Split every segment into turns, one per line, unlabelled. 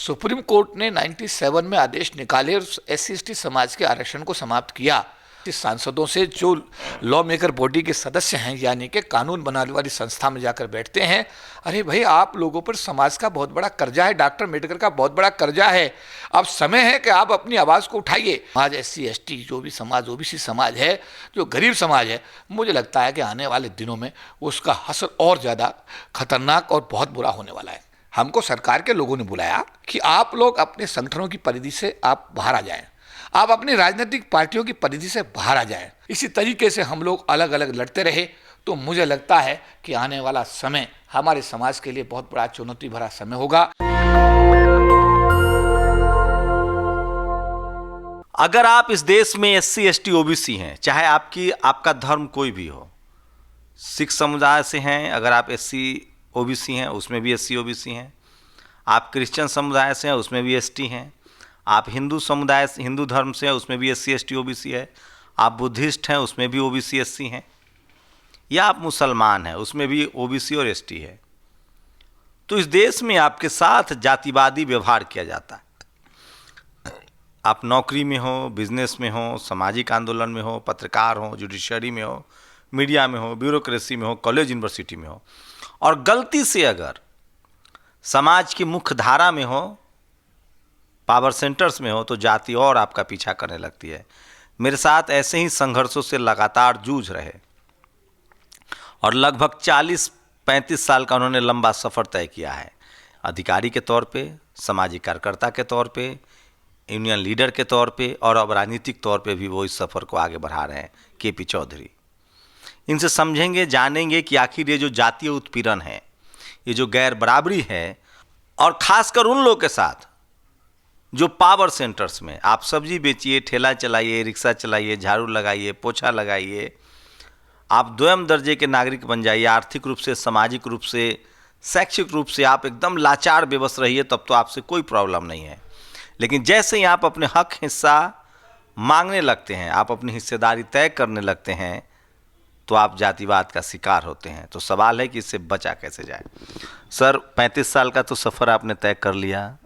Supreme court ने 97 में आदेश निकाले और SC/ST समाज के आरक्षण को समाप्त किया। इस सांसदों से जो लॉ मेकर बॉडी के सदस्य हैं, यानी कि कानून बनाने वाली संस्था में जाकर बैठते हैं, अरे भाई आप लोगों पर समाज का बहुत बड़ा कर्जा है, डॉक्टर अम्बेडकर का बहुत बड़ा कर्जा है। अब समय है कि आप अपनी आवाज़ को उठाइए। आज SC/ST जो भी समाज, OBC समाज है, जो गरीब समाज है, मुझे लगता है कि आने वाले दिनों में उसका असर और ज़्यादा खतरनाक और बहुत बुरा होने वाला है। हमको सरकार के लोगों ने बुलाया कि आप लोग अपने संगठनों की परिधि से आप बाहर आ जाएं, आप अपनी राजनीतिक पार्टियों की परिधि से बाहर आ जाएं। इसी तरीके से हम लोग अलग अलग लड़ते रहे तो मुझे लगता है कि आने वाला समय हमारे समाज के लिए बहुत बड़ा चुनौती भरा समय होगा।
अगर आप इस देश में SC/ST OBC हैं, चाहे आपका धर्म कोई भी हो, सिख समुदाय से हैं, अगर आप SC OBC हैं उसमें भी SC OBC हैं, आप क्रिश्चियन समुदाय से हैं उसमें भी ST हैं, आप हिंदू समुदाय हिंदू धर्म से हैं उसमें भी SC/ST OBC है, आप बुद्धिस्ट हैं उसमें भी OBC SC हैं, या आप मुसलमान हैं उसमें भी OBC और ST है। तो इस देश में आपके साथ जातिवादी व्यवहार किया जाता है। आप नौकरी में हो, बिजनेस में हो, सामाजिक आंदोलन में हो, पत्रकार हो, जुडिशरी में हो, मीडिया में हो, ब्यूरोक्रेसी में हो, कॉलेज यूनिवर्सिटी में हो, और गलती से अगर समाज की मुख्य धारा में हो, पावर सेंटर्स में हो, तो जाति और आपका पीछा करने लगती है। मेरे साथ ऐसे ही संघर्षों से लगातार जूझ रहे और लगभग 40-35 साल का उन्होंने लंबा सफ़र तय किया है, अधिकारी के तौर पे, सामाजिक कार्यकर्ता के तौर पे, यूनियन लीडर के तौर पे, और अब राजनीतिक तौर पे भी वो इस सफ़र को आगे बढ़ा रहे हैं। KP चौधरी, इनसे समझेंगे, जानेंगे कि आखिर ये जो जातीय उत्पीड़न है, ये जो गैर बराबरी है, और ख़ासकर उन लोगों के साथ जो पावर सेंटर्स में आप सब्जी बेचिए, ठेला चलाइए, रिक्शा चलाइए, झाड़ू लगाइए, पोछा लगाइए, आप द्वयम दर्जे के नागरिक बन जाइए, आर्थिक रूप से, सामाजिक रूप से, शैक्षिक रूप से आप एकदम लाचार बेबस रहिए, तब तो आपसे कोई प्रॉब्लम नहीं है। लेकिन जैसे ही आप अपने हक हिस्सा मांगने लगते हैं, आप अपनी हिस्सेदारी तय करने लगते हैं, तो आप जातिवाद का शिकार होते हैं। तो सवाल है कि इससे बचा कैसे जाए। सर, 35 साल का तो सफ़र आपने तय कर लिया,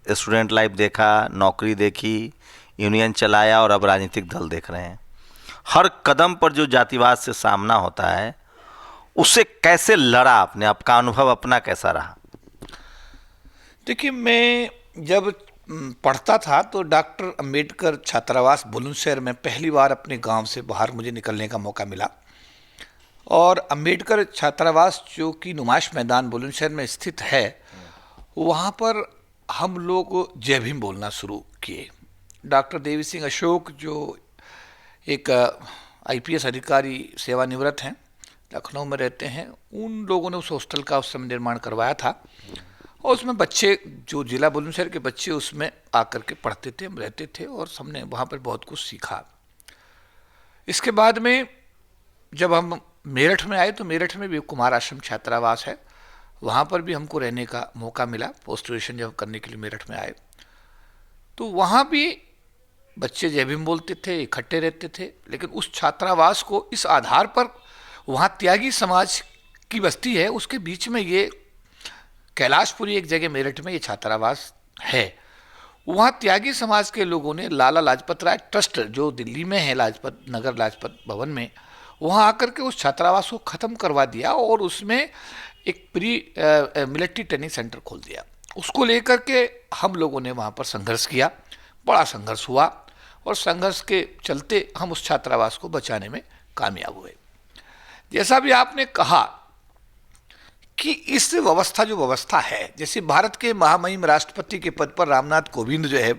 स्टूडेंट लाइफ देखा, नौकरी देखी, यूनियन चलाया, और अब राजनीतिक दल देख रहे हैं। हर कदम पर जो जातिवाद से सामना होता है, उससे कैसे लड़ा आपने? आपका अनुभव अपना कैसा रहा?
देखिए, मैं जब पढ़ता था तो डॉक्टर अम्बेडकर छात्रावास बुलंदशहर में पहली बार अपने गांव से बाहर मुझे निकलने का मौका मिला, और अम्बेडकर छात्रावास जो कि नुमाइश मैदान बुलंदशहर में स्थित है, वहाँ पर हम लोग जय भीम बोलना शुरू किए। डॉक्टर देवी सिंह अशोक जो एक IPS अधिकारी सेवानिवृत्त हैं, लखनऊ में रहते हैं, उन लोगों ने उस हॉस्टल का उस समय निर्माण करवाया था, और उसमें बच्चे, जो जिला बुलंदशहर के बच्चे उसमें आकर के पढ़ते थे, रहते थे, और हमने वहाँ पर बहुत कुछ सीखा। इसके बाद में जब हम मेरठ में आए तो मेरठ में भी कुमार आश्रम छात्रावास है, वहाँ पर भी हमको रहने का मौका मिला। पोस्ट ग्रेजुएशन जब करने के लिए मेरठ में आए तो वहाँ भी बच्चे जय भीम बोलते थे, इकट्ठे रहते थे, लेकिन उस छात्रावास को इस आधार पर, वहाँ त्यागी समाज की बस्ती है, उसके बीच में ये कैलाशपुरी एक जगह मेरठ में ये छात्रावास है, वहाँ त्यागी समाज के लोगों ने लाला लाजपत राय ट्रस्ट जो दिल्ली में है, लाजपत नगर लाजपत भवन में, वहाँ आकर के उस छात्रावास को ख़त्म करवा दिया और उसमें एक प्री मिलिट्री ट्रेनिंग सेंटर खोल दिया। उसको लेकर के हम लोगों ने वहाँ पर संघर्ष किया, बड़ा संघर्ष हुआ, और संघर्ष के चलते हम उस छात्रावास को बचाने में कामयाब हुए। जैसा भी आपने कहा कि इस व्यवस्था जो व्यवस्था है, जैसे भारत के महामहिम राष्ट्रपति के पद पर रामनाथ कोविंद जो है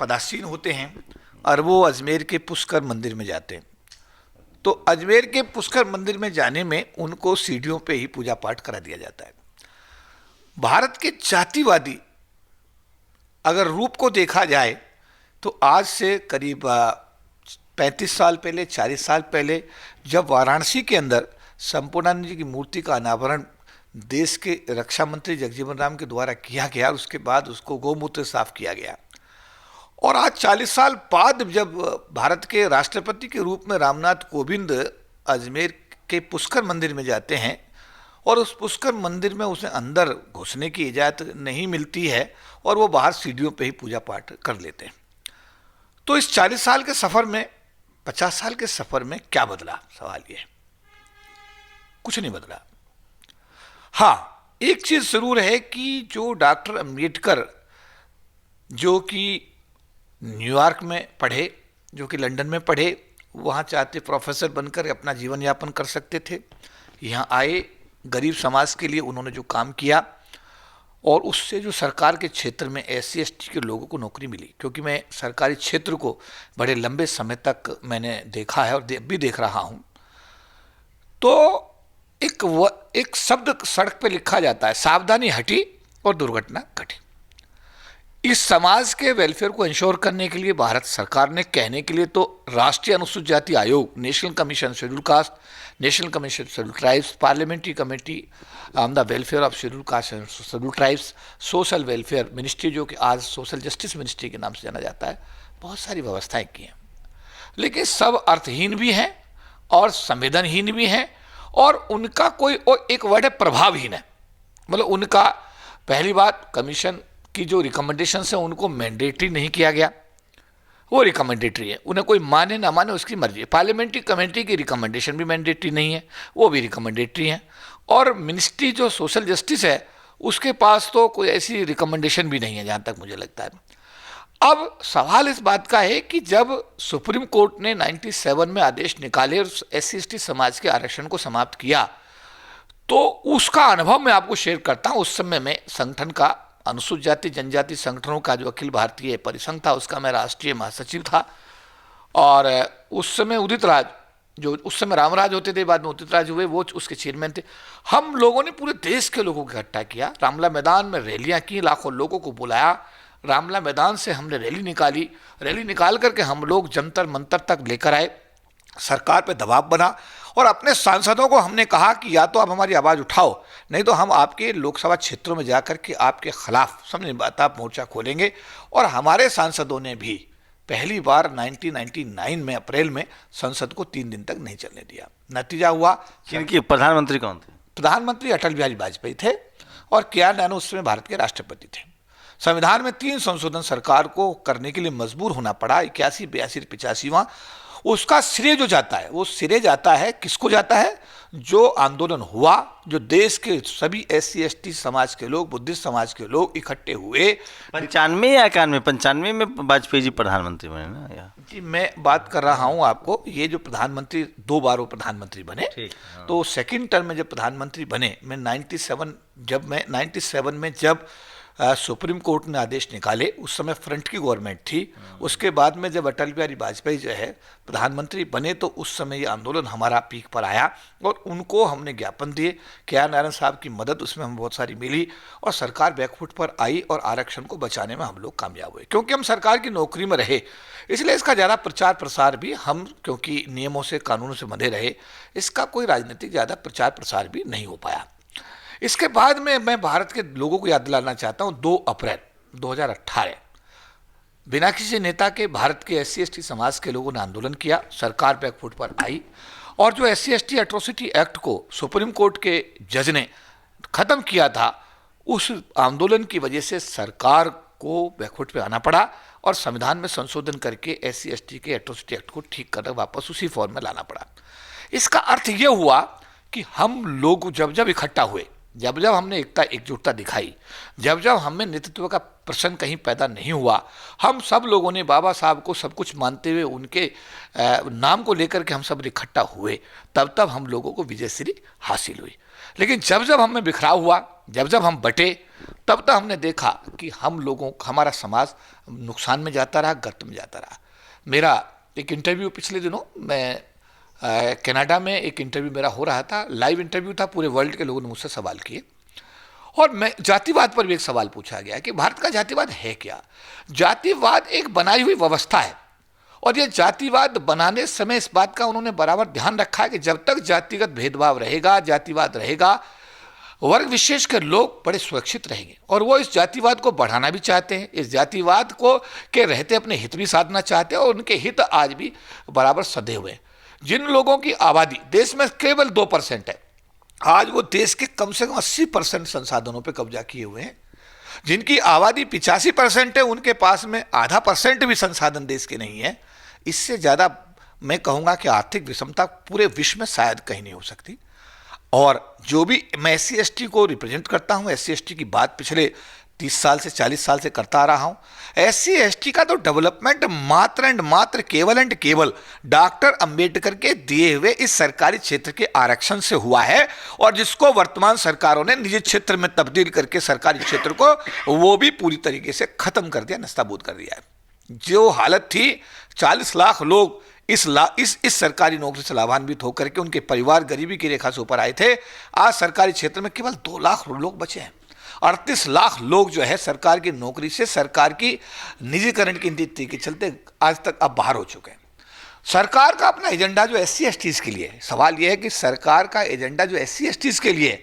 पदासीन होते हैं, और वो अजमेर के पुष्कर मंदिर में जाते हैं, तो अजमेर के पुष्कर मंदिर में जाने में उनको सीढ़ियों पे ही पूजा पाठ करा दिया जाता है। भारत के जातिवादी अगर रूप को देखा जाए तो आज से करीब 35 साल पहले, 40 साल पहले, जब वाराणसी के अंदर संपूर्णानंद जी की मूर्ति का अनावरण देश के रक्षा मंत्री जगजीवन राम के द्वारा किया गया, उसके बाद उसको गौमूत्र साफ किया गया, और आज 40 साल बाद जब भारत के राष्ट्रपति के रूप में रामनाथ कोविंद अजमेर के पुष्कर मंदिर में जाते हैं, और उस पुष्कर मंदिर में उसे अंदर घुसने की इजाज़त नहीं मिलती है और वो बाहर सीढ़ियों पे ही पूजा पाठ कर लेते हैं। तो इस 40 साल के सफ़र में, 50 साल के सफ़र में क्या बदला? सवाल ये है। कुछ नहीं बदला। हाँ, एक चीज़ ज़रूर है कि जो डॉक्टर अम्बेडकर, जो कि न्यूयॉर्क में पढ़े, जो कि लंदन में पढ़े, वहाँ चाहते प्रोफेसर बनकर अपना जीवन यापन कर सकते थे। यहाँ आए, गरीब समाज के लिए उन्होंने जो काम किया और उससे जो सरकार के क्षेत्र में SC ST के लोगों को नौकरी मिली, क्योंकि मैं सरकारी क्षेत्र को बड़े लंबे समय तक मैंने देखा है और भी देख रहा हूँ। तो एक शब्द सड़क पे लिखा जाता है, सावधानी हटी और दुर्घटना घटी। इस समाज के वेलफेयर को इंश्योर करने के लिए भारत सरकार ने, कहने के लिए तो राष्ट्रीय अनुसूचित जाति आयोग, national commission schedule caste, national commission schedule tribes, parliamentary committee on the welfare of schedule caste and schedule tribes, social welfare ministry, जो कि आज सोशल जस्टिस मिनिस्ट्री के नाम से जाना जाता है, बहुत सारी व्यवस्थाएं की हैं। लेकिन सब अर्थहीन भी हैं और संवेदनहीन भी हैं और उनका कोई, और एक वर्ड है प्रभावहीन है। मतलब उनका, पहली बात, कमीशन की जो रिकमेंडेशंस हैं उनको मैंडेटरी नहीं किया गया, वो रिकमेंडेटरी है, उन्हें कोई माने ना माने उसकी मर्जी है। पार्लियामेंट्री कमेटी की रिकमेंडेशन भी मैंडेटरी नहीं है, वो भी रिकमेंडेटरी है। और मिनिस्ट्री जो सोशल जस्टिस है उसके पास तो कोई ऐसी रिकमेंडेशन भी नहीं है, जहाँ तक मुझे लगता है। अब सवाल इस बात का है कि जब सुप्रीम कोर्ट ने 97 में आदेश निकाले और SC ST समाज के आरक्षण को समाप्त किया, तो उसका अनुभव मैं आपको शेयर करता हूँ। उस समय में संगठन का, अनुसूचित जाति जनजाति संगठनों का जो अखिल भारतीय परिसंघ था, उसका मैं राष्ट्रीय महासचिव था। और उस समय उदित राज, जो उस समय रामराज होते थे, बाद में उदित राज हुए, वो उसके चेयरमैन थे। हम लोगों ने पूरे देश के लोगों को इकट्ठा किया, रामला मैदान में रैलियां की, लाखों लोगों को बुलाया, रामला मैदान से हमने रैली निकाली। रैली निकाल करके हम लोग जंतर मंतर तक लेकर आए, सरकार पे दबाव बना और अपने सांसदों को हमने कहा कि या तो आप हमारी आवाज़ उठाओ, नहीं तो हम आपके लोकसभा क्षेत्रों में जाकर के आपके खिलाफ समझ बात आप मोर्चा खोलेंगे। और हमारे सांसदों ने भी पहली बार 1999 में अप्रैल में संसद को 3 दिन तक नहीं चलने दिया। नतीजा हुआ,
क्योंकि प्रधानमंत्री कौन थे?
प्रधानमंत्री अटल बिहारी वाजपेयी थे और KR नायडू उस समय भारत के राष्ट्रपति थे। संविधान में 3 संशोधन सरकार को करने के लिए मजबूर होना पड़ा, 81, 82, 85वां। उसका श्रेय जो जाता है, वो श्रेय जाता है, किसको जाता है? जो आंदोलन हुआ, जो देश के सभी SC ST समाज के लोग, बुद्धिस्ट समाज के लोग इकट्ठे हुए।
95 या 91? 95 में वाजपेयी जी प्रधानमंत्री बने ना? या
जी, मैं बात कर रहा हूँ आपको, ये जो प्रधानमंत्री 2 बार वो प्रधानमंत्री बने, तो सेकंड टर्म में जब प्रधानमंत्री बने, मैं 97 में जब सुप्रीम कोर्ट ने आदेश निकाले, उस समय फ्रंट की गवर्नमेंट थी। उसके बाद में जब अटल बिहारी वाजपेयी जो है प्रधानमंत्री बने, तो उस समय ये आंदोलन हमारा पीक पर आया और उनको हमने ज्ञापन दिए। KR नारायण साहब की मदद उसमें हमें बहुत सारी मिली और सरकार बैकफुट पर आई और आरक्षण को बचाने में हम लोग कामयाब हुए। क्योंकि हम सरकार की नौकरी में रहे, इसलिए इसका ज़्यादा प्रचार प्रसार भी हम, क्योंकि नियमों से, कानूनों से बंधे रहे, इसका कोई राजनीतिक ज़्यादा प्रचार प्रसार भी नहीं हो पाया। इसके बाद में मैं भारत के लोगों को याद दिलाना चाहता हूं, 2 अप्रैल 2018 बिना किसी नेता के भारत के SC ST समाज के लोगों ने आंदोलन किया, सरकार बैकफुट पर आई और जो SC ST एट्रोसिटी एक्ट को सुप्रीम कोर्ट के जज ने खत्म किया था, उस आंदोलन की वजह से सरकार को बैकफुट पे आना पड़ा और संविधान में संशोधन करके SC ST के एट्रोसिटी एक्ट को ठीक कर वापस उसी फॉर्म में लाना पड़ा। इसका अर्थ यह हुआ कि हम लोग जब जब इकट्ठा हुए, जब जब हमने एकता एकजुटता दिखाई, जब जब हमें नेतृत्व का प्रश्न कहीं पैदा नहीं हुआ, हम सब लोगों ने बाबा साहब को सब कुछ मानते हुए उनके नाम को लेकर के हम सब इकट्ठा हुए, तब तब हम लोगों को विजयश्री हासिल हुई। लेकिन जब जब हमें बिखराव हुआ, जब जब हम बटे, तब तक हमने देखा कि हम लोगों, हमारा समाज नुकसान में जाता रहा, गर्त में जाता रहा। मेरा एक इंटरव्यू पिछले दिनों, मैं कनाडा में एक इंटरव्यू मेरा हो रहा था, लाइव इंटरव्यू था, पूरे वर्ल्ड के लोगों ने मुझसे सवाल किए और मैं जातिवाद पर भी एक सवाल पूछा गया कि भारत का जातिवाद है क्या। जातिवाद एक बनाई हुई व्यवस्था है और ये जातिवाद बनाने समय इस बात का उन्होंने बराबर ध्यान रखा है कि जब तक जातिगत भेदभाव रहेगा, जातिवाद रहेगा, वर्ग विशेष के लोग बड़े सुरक्षित रहेंगे। और वो इस जातिवाद को बढ़ाना भी चाहते हैं, इस जातिवाद को के रहते अपने हित भी साधना चाहते हैं और उनके हित आज भी बराबर सधे हुए हैं। जिन लोगों की आबादी देश में केवल 2% है, आज वो देश के कम से कम 80% संसाधनों पे कब्जा किए हुए हैं। जिनकी आबादी 85% है, उनके पास में आधा % भी संसाधन देश के नहीं है। इससे ज़्यादा मैं कहूँगा कि आर्थिक विषमता पूरे विश्व में शायद कहीं नहीं हो सकती। और जो भी मैं SC/ST को रिप्रेजेंट करता हूँ, SC/ST की बात पिछले 30 साल से 40 साल से करता आ रहा हूँ। SC/ST का तो डेवलपमेंट मात्र एंड मात्र केवल एंड केवल डॉक्टर अंबेडकर के दिए हुए इस सरकारी क्षेत्र के आरक्षण से हुआ है, और जिसको वर्तमान सरकारों ने निजी क्षेत्र में तब्दील करके सरकारी क्षेत्र को वो भी पूरी तरीके से खत्म कर दिया, नस्ताबूद कर दिया है। जो हालत थी 40 लाख लोग इस सरकारी नौकरी से लाभान्वित होकर के उनके परिवार गरीबी की रेखा से ऊपर आए थे, आज सरकारी क्षेत्र में केवल 2 लाख लोग बचे हैं। 38 लाख लोग जो है सरकार की नौकरी से, सरकार की निजीकरण की नीति के चलते आज तक अब बाहर हो चुके हैं। सरकार का अपना एजेंडा जो SC/ST के लिए है, सवाल यह है कि सरकार का एजेंडा जो SC/ST के लिए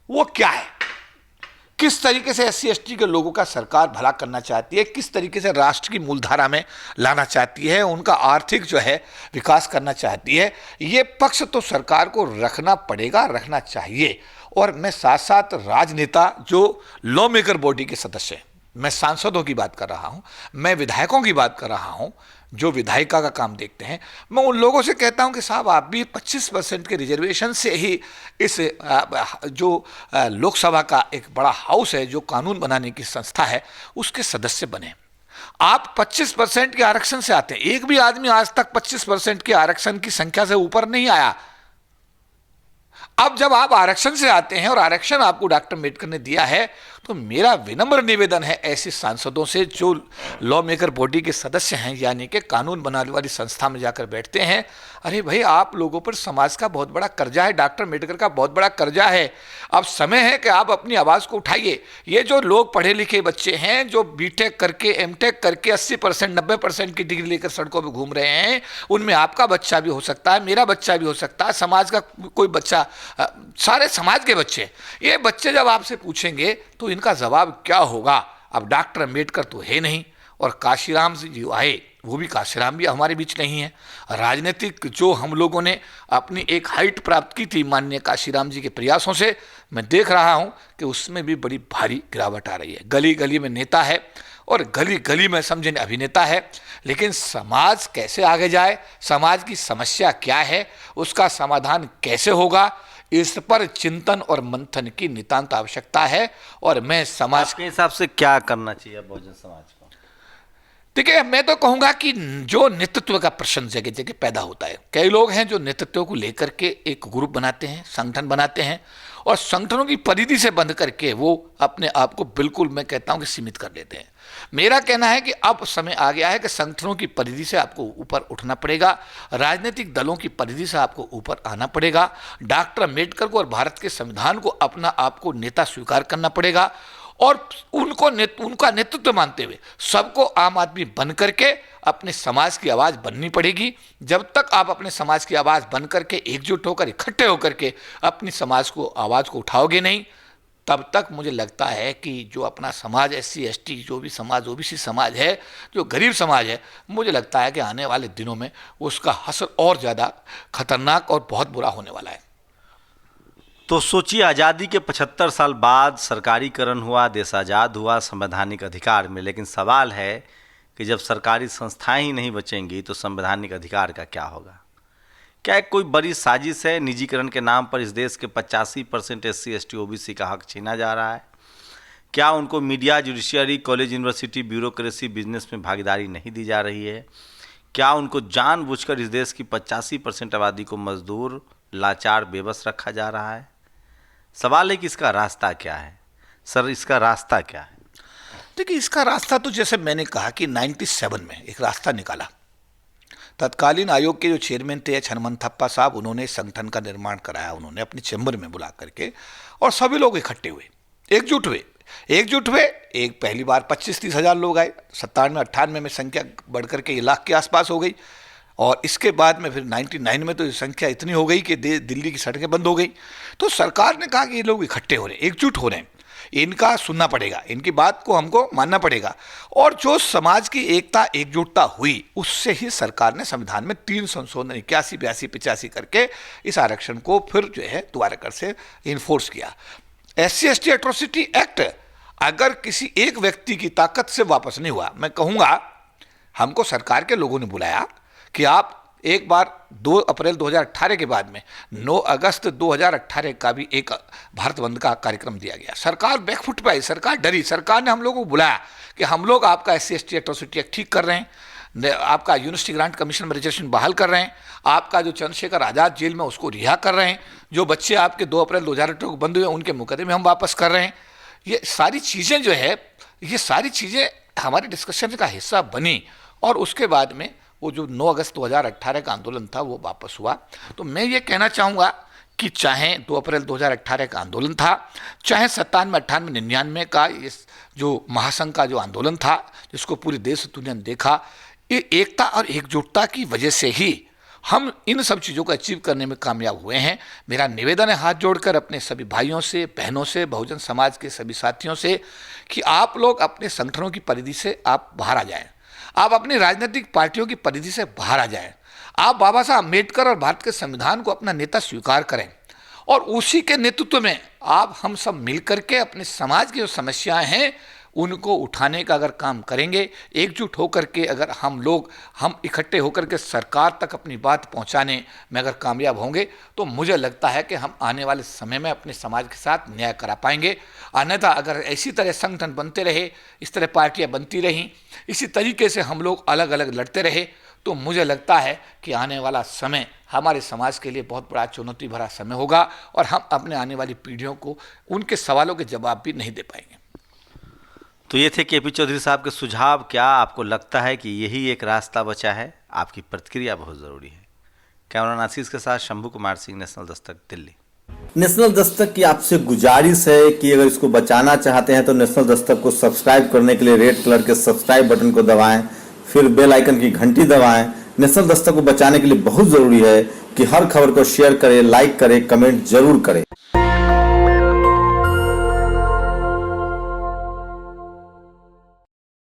वो क्या है, किस तरीके से SC/ST के लोगों का सरकार भला करना चाहती है, किस तरीके से राष्ट्र की मूलधारा में लाना चाहती है, उनका आर्थिक जो है विकास करना चाहती है। ये पक्ष तो सरकार को रखना पड़ेगा, रखना चाहिए। और मैं साथ साथ राजनेता जो लॉ मेकर बॉडी के सदस्य हैं, मैं सांसदों की बात कर रहा हूं, मैं विधायकों की बात कर रहा हूं, जो विधायिका का काम देखते हैं, मैं उन लोगों से कहता हूं कि साहब आप भी 25% के रिजर्वेशन से ही इस जो लोकसभा का एक बड़ा हाउस है, जो कानून बनाने की संस्था है, उसके सदस्य बने। आप 25% के आरक्षण से आते हैं। एक भी आदमी आज तक 25% के आरक्षण की संख्या से ऊपर नहीं आया। अब जब आप आरक्षण से आते हैं और आरक्षण आपको डॉक्टर अम्बेडकर ने दिया है, तो मेरा विनम्र निवेदन है ऐसे सांसदों से जो लॉ मेकर बॉडी के सदस्य हैं, यानी कि कानून बनाने वाली संस्था में जाकर बैठते हैं, अरे भाई आप लोगों पर समाज का बहुत बड़ा कर्जा है, डॉक्टर अम्बेडकर का बहुत बड़ा कर्जा है। अब समय है कि आप अपनी आवाज़ को उठाइए। ये जो लोग पढ़े लिखे बच्चे हैं, जो BTech करके MTech करके 80% 90% की डिग्री लेकर सड़कों पर घूम रहे हैं, उनमें आपका बच्चा भी हो सकता है, मेरा बच्चा भी हो सकता है, समाज का कोई बच्चा, सारे समाज के बच्चे। ये बच्चे जब आपसे पूछेंगे तो इनका जवाब क्या होगा? अब डॉक्टर अम्बेडकर तो है नहीं, और काशीराम जी आए, वो भी काशीराम भी हमारे बीच नहीं है। राजनीतिक जो हम लोगों ने अपनी एक हाइट प्राप्त की थी माननीय काशीराम जी के प्रयासों से, मैं देख रहा हूं कि उसमें भी बड़ी भारी गिरावट आ रही है। गली गली में नेता है और गली गली में समझे अभिनेता है, लेकिन समाज कैसे आगे जाए, समाज की समस्या क्या है, उसका समाधान कैसे होगा, इस पर चिंतन और मंथन की नितांत आवश्यकता है। और मैं समाज
के हिसाब से क्या करना चाहिए बहुजन समाज को?
देखिए, मैं तो कहूंगा कि जो नेतृत्व का प्रश्न जगह जगह पैदा होता है, कई लोग हैं जो नेतृत्व को लेकर के एक ग्रुप बनाते हैं, संगठन बनाते हैं, और संगठनों की परिधि से बंद करके वो अपने आप को बिल्कुल, मैं कहता हूं कि सीमित कर लेते हैं। मेरा कहना है कि अब समय आ गया है कि संगठनों की परिधि से आपको ऊपर उठना पड़ेगा, राजनीतिक दलों की परिधि से आपको ऊपर आना पड़ेगा, डॉक्टर अम्बेडकर को और भारत के संविधान को अपना आपको नेता स्वीकार करना पड़ेगा, और उनका नेतृत्व मानते हुए सबको आम आदमी बन करके अपने समाज की आवाज़ बननी पड़ेगी। जब तक आप अपने समाज की आवाज़ बन करके एकजुट होकर, इकट्ठे होकर के अपनी समाज को आवाज़ को उठाओगे नहीं, तब तक मुझे लगता है कि जो अपना समाज SC/ST, जो भी समाज OBC समाज है, जो गरीब समाज है, मुझे लगता है कि आने वाले दिनों में उसका असर और ज़्यादा खतरनाक और बहुत बुरा होने वाला है।
तो सोचिए, आज़ादी के 75 साल बाद सरकारीकरण हुआ, देश आज़ाद हुआ संवैधानिक अधिकार में, लेकिन सवाल है कि जब सरकारी संस्थाएं ही नहीं बचेंगी तो संवैधानिक अधिकार का क्या होगा? क्या एक कोई बड़ी साजिश है? निजीकरण के नाम पर इस देश के 85% SC/ST OBC का हक छीना जा रहा है। क्या उनको media, judiciary, college, university, bureaucracy, business में भागीदारी नहीं दी जा रही है? क्या उनको जानबूझकर इस देश की 85% आबादी को मजदूर, लाचार, बेबस रखा जा रहा है? सवाल है कि इसका रास्ता क्या है? सर, इसका रास्ता क्या है?
देखिए, इसका रास्ता तो जैसे मैंने कहा कि 97 में एक रास्ता निकाला। तत्कालीन आयोग के जो चेयरमैन थे हनुमंथप्पा साहब, उन्होंने संगठन का निर्माण कराया, उन्होंने अपने चैम्बर में बुला करके, और सभी लोग इकट्ठे हुए, एकजुट हुए। एक पहली बार 25-30 हज़ार लोग आए, 97-98 में संख्या बढ़कर के 1 लाख के आसपास हो गई, और इसके बाद में फिर 99 में तो ये संख्या इतनी हो गई कि दिल्ली की सड़कें बंद हो गई। तो सरकार ने कहा कि ये लोग इकट्ठे हो रहे हैं, एकजुट हो रहे हैं, इनका सुनना पड़ेगा, इनकी बात को हमको मानना पड़ेगा। और जो समाज की एकता एकजुटता हुई, उससे ही सरकार ने संविधान में 3 संशोधन 81, 82, 85 करके इस आरक्षण को फिर जो है दोबारा कर से इन्फोर्स किया। SC/ST एट्रोसिटी एक्ट अगर किसी एक व्यक्ति की ताकत से वापस नहीं हुआ, मैं कहूँगा हमको सरकार के लोगों ने बुलाया कि आप एक बार 2 अप्रैल 2018 के बाद में 9 अगस्त 2018 का भी एक भारत बंद का कार्यक्रम दिया गया। सरकार बैकफुट पे आई, सरकार डरी। सरकार ने हम लोगों को बुलाया कि हम लोग आपका SC/ST एट्रोसिटी एक्ट ठीक कर रहे हैं, आपका यूनिवर्सिटी ग्रांट कमीशन में रजिस्ट्रेशन बहाल कर रहे हैं, आपका जो चंद्रशेखर आज़ाद जेल में उसको रिहा कर रहे हैं, जो बच्चे आपके 2 अप्रैल 2018 को बंद हुए उनके मुकदमे हम वापस कर रहे हैं। ये सारी चीज़ें जो है, ये सारी चीज़ें हमारे डिस्कशन का हिस्सा बनी और उसके बाद में वो जो 9 अगस्त 2018 का आंदोलन था वो वापस हुआ। तो मैं ये कहना चाहूँगा कि चाहे 2 अप्रैल 2018 का आंदोलन था, चाहे 97, 98, 99 का इस जो महासंघ का जो आंदोलन था, जिसको पूरे देश दुनिया ने देखा, ये एकता और एकजुटता की वजह से ही हम इन सब चीज़ों को अचीव करने में कामयाब हुए हैं। मेरा निवेदन है हाथ जोड़कर अपने सभी भाइयों से, बहनों से, बहुजन समाज के सभी साथियों से कि आप लोग अपने संगठनों की परिधि से आप बाहर आ जाएं, आप अपनी राजनीतिक पार्टियों की परिधि से बाहर आ जाएं, आप बाबा साहब अम्बेडकर और भारत के संविधान को अपना नेता स्वीकार करें और उसी के नेतृत्व में आप हम सब मिलकर के अपने समाज की जो समस्याएं हैं उनको उठाने का अगर काम करेंगे, एकजुट होकर के अगर हम इकट्ठे होकर के सरकार तक अपनी बात पहुंचाने में अगर कामयाब होंगे तो मुझे लगता है कि हम आने वाले समय में अपने समाज के साथ न्याय करा पाएंगे। अन्यथा अगर इसी तरह संगठन बनते रहे, इस तरह पार्टियां बनती रहीं, इसी तरीके से हम लोग अलग अलग लड़ते रहे, तो मुझे लगता है कि आने वाला समय हमारे समाज के लिए बहुत बड़ा चुनौती भरा समय होगा और हम अपने आने वाली पीढ़ियों को उनके सवालों के जवाब भी नहीं दे पाएंगे।
तो ये थे KP चौधरी साहब के सुझाव। क्या आपको लगता है कि यही एक रास्ता बचा है? आपकी प्रतिक्रिया बहुत ज़रूरी है। कैमरामैन आशीष के साथ शंभू कुमार सिंह, नेशनल दस्तक, दिल्ली।
नेशनल दस्तक की आपसे गुजारिश है कि अगर इसको बचाना चाहते हैं तो नेशनल दस्तक को सब्सक्राइब करने के लिए रेड कलर के सब्सक्राइब बटन को दबाएं, फिर बेल आइकन की घंटी दबाएं। नेशनल दस्तक को बचाने के लिए बहुत ज़रूरी है कि हर खबर को शेयर करें, लाइक करें, कमेंट जरूर करें।